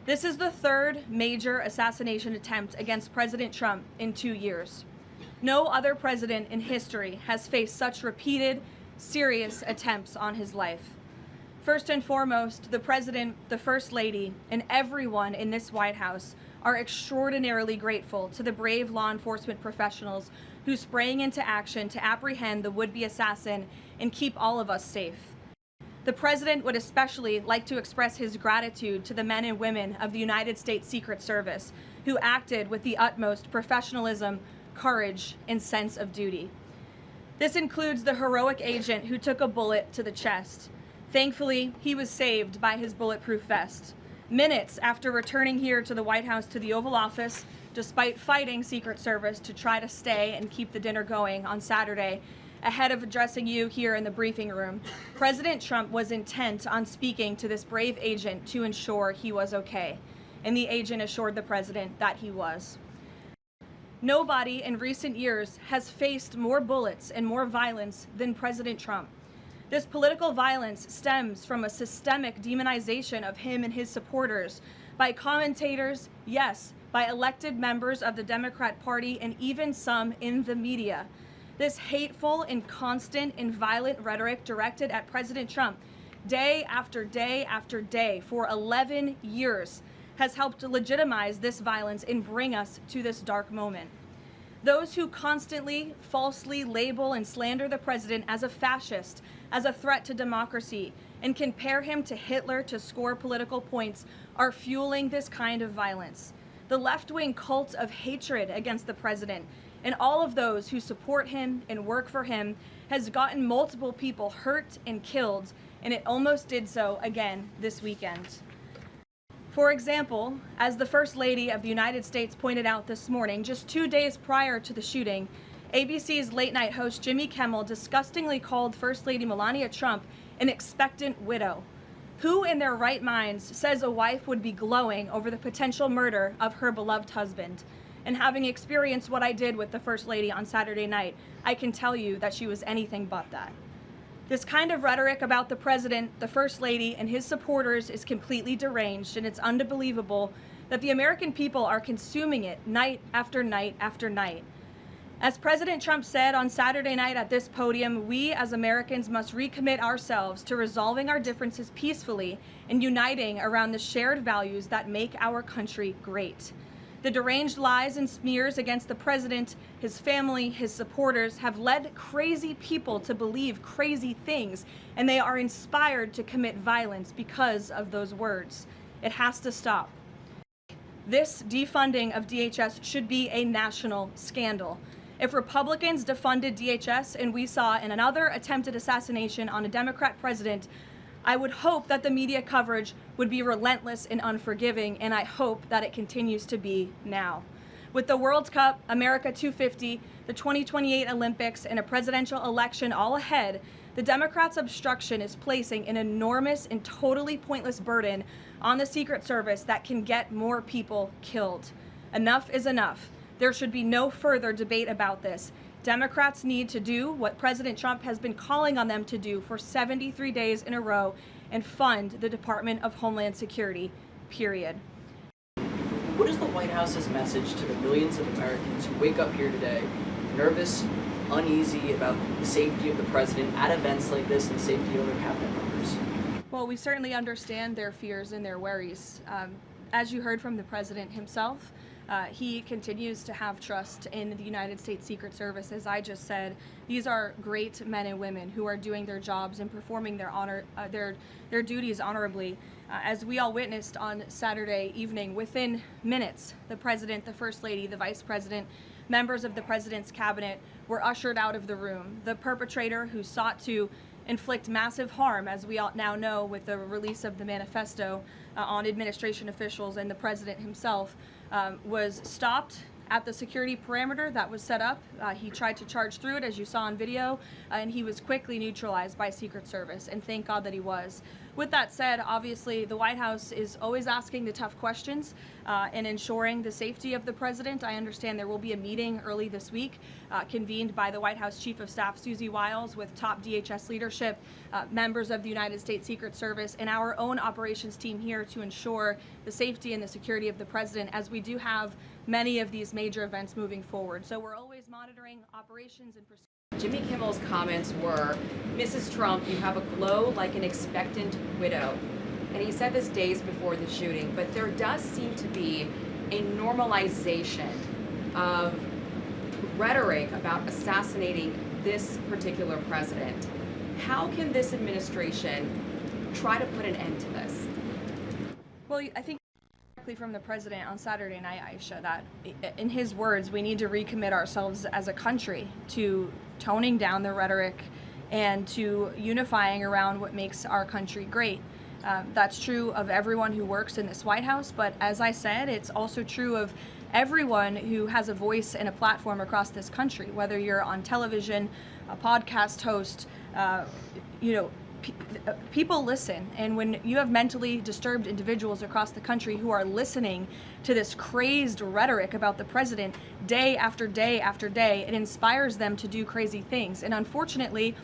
This is the third major assassination attempt against President Trump in 2 years. No other president in history has faced such repeated, serious attempts on his life. First and foremost, the president, the first lady, and everyone in this White House are extraordinarily grateful to the brave law enforcement professionals who sprang into action to apprehend the would-be assassin and keep all of us safe. The president would especially like to express his gratitude to the men and women of the United States Secret Service who acted with the utmost professionalism, courage, and sense of duty. This includes the heroic agent who took a bullet to the chest. Thankfully, he was saved by his bulletproof vest. Minutes after returning here to the White House to the Oval Office, despite fighting Secret Service to try to stay and keep the dinner going on Saturday, ahead of addressing you here in the briefing room, President Trump was intent on speaking to this brave agent to ensure he was okay, and the agent assured the president that he was. Nobody in recent years has faced more bullets and more violence than President Trump. This political violence stems from a systemic demonization of him and his supporters by commentators, yes, by elected members of the Democrat Party, and even some in the media. This hateful and constant and violent rhetoric directed at President Trump day after day after day for 11 years has helped to legitimize this violence and bring us to this dark moment. Those who constantly falsely label and slander the president as a fascist, as a threat to democracy, and compare him to Hitler to score political points are fueling this kind of violence. The left-wing cult of hatred against the president and all of those who support him and work for him has gotten multiple people hurt and killed, and it almost did so again this weekend. For example, as the First Lady of the United States pointed out this morning, just 2 days prior to the shooting, ABC's late-night host Jimmy Kimmel disgustingly called First Lady Melania Trump an expectant widow. Who in their right minds says a wife would be glowing over the potential murder of her beloved husband? And having experienced what I did with the First Lady on Saturday night, I can tell you that she was anything but that. This kind of rhetoric about the president, the First Lady, and his supporters is completely deranged, and it's unbelievable that the American people are consuming it night after night after night. As President Trump said on Saturday night at this podium, we as Americans must recommit ourselves to resolving our differences peacefully and uniting around the shared values that make our country great. The deranged lies and smears against the president, his family, his supporters have led crazy people to believe crazy things, and they are inspired to commit violence because of those words. It has to stop. This defunding of DHS should be a national scandal. If Republicans defunded DHS and we saw in another attempted assassination on a Democrat president, I would hope that the media coverage would be relentless and unforgiving, and I hope that it continues to be now. With the World Cup, America 250, the 2028 Olympics, and a presidential election all ahead, the Democrats' obstruction is placing an enormous and totally pointless burden on the Secret Service that can get more people killed. Enough is enough. There should be no further debate about this. Democrats need to do what President Trump has been calling on them to do for 73 days in a row and fund the Department of Homeland Security, period. What is the White House's message to the millions of Americans who wake up here today nervous, uneasy about the safety of the president at events like this and the safety of their cabinet members? Well, we certainly understand their fears and their worries. As you heard from the president himself, he continues to have trust in the United States Secret Service. As I just said, these are great men and women who are doing their jobs and performing their duties honorably. As we all witnessed on Saturday evening, within minutes, the president, the first lady, the vice president, members of the president's cabinet were ushered out of the room. The perpetrator who sought to inflict massive harm, as we all now know with the release of the manifesto on administration officials and the president himself, was stopped at the security perimeter that was set up. He tried to charge through it, as you saw on video, and he was quickly neutralized by Secret Service, and thank God that he was. With that said, obviously the White House is always asking the tough questions and ensuring the safety of the president. I understand there will be a meeting early this week convened by the White House Chief of Staff Susie Wiles with top DHS leadership, members of the United States Secret Service, and our own operations team here to ensure the safety and the security of the president, as we do have many of these major events moving forward. So we're always monitoring operations and procedures. Jimmy Kimmel's comments were, "Mrs. Trump, you have a glow like an expectant widow." And he said this days before the shooting, but there does seem to be a normalization of rhetoric about assassinating this particular president. How can this administration try to put an end to this? Well, I think from the president on Saturday night, Aisha, that in his words, we need to recommit ourselves as a country to toning down the rhetoric and to unifying around what makes our country great. That's true of everyone who works in this White House, but as I said, it's also true of everyone who has a voice and a platform across this country, whether you're on television, a podcast host, people listen, and when you have mentally disturbed individuals across the country who are listening to this crazed rhetoric about the president day after day after day, it inspires them to do crazy things. And unfortunately,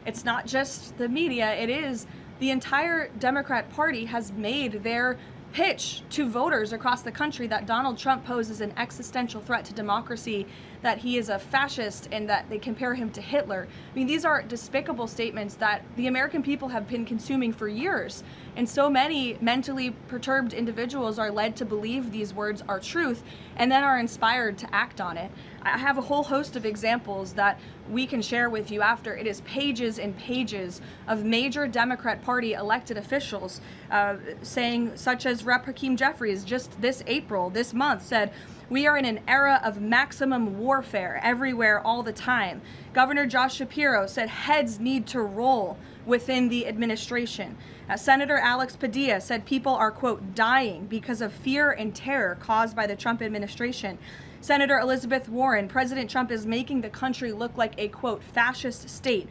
it's not just the media, it is the entire Democrat Party has made their pitch to voters across the country that Donald Trump poses an existential threat to democracy, that he is a fascist, and that they compare him to Hitler. I mean, these are despicable statements that the American people have been consuming for years. And so many mentally perturbed individuals are led to believe these words are truth and then are inspired to act on it. I have a whole host of examples that we can share with you after. It is pages and pages of major Democrat Party elected officials saying, such as Rep. Hakeem Jeffries just this month said, "We are in an era of maximum warfare everywhere all the time." Governor Josh Shapiro said heads need to roll within the administration. Senator Alex Padilla said people are, quote, dying because of fear and terror caused by the Trump administration. Senator Elizabeth Warren, President Trump is making the country look like a, quote, fascist state.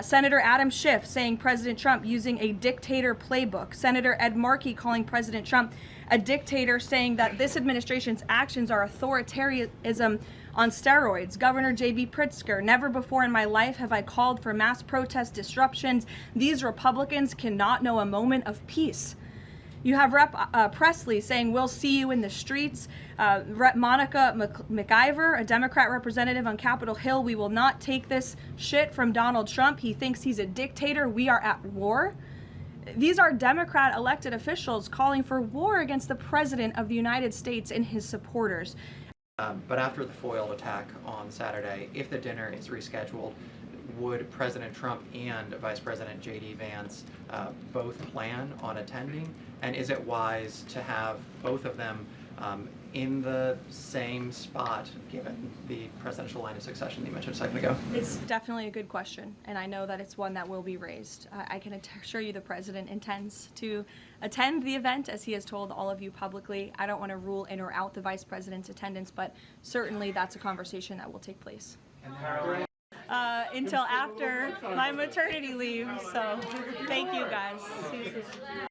Senator Adam Schiff saying President Trump using a dictator playbook. Senator Ed Markey calling President Trump a dictator, saying that this administration's actions are authoritarianism on steroids. Governor J.B. Pritzker, "Never before in my life have I called for mass protest disruptions. These Republicans cannot know a moment of peace." You have Rep. Presley saying, "We'll see you in the streets." Rep. Monica McIver, a Democrat representative on Capitol Hill, "We will not take this shit from Donald Trump. He thinks he's a dictator. We are at war." These are Democrat elected officials calling for war against the President of the United States and his supporters. But after the foiled attack on Saturday, if the dinner is rescheduled, would President Trump and Vice President J.D. Vance both plan on attending? And is it wise to have both of them in the same spot, given the presidential line of succession that you mentioned a second ago? It's definitely a good question, and I know that it's one that will be raised. I can assure you the president intends to attend the event, as he has told all of you publicly. I don't want to rule in or out the vice president's attendance, but certainly that's a conversation that will take place. Until after my maternity leave, so thank you guys.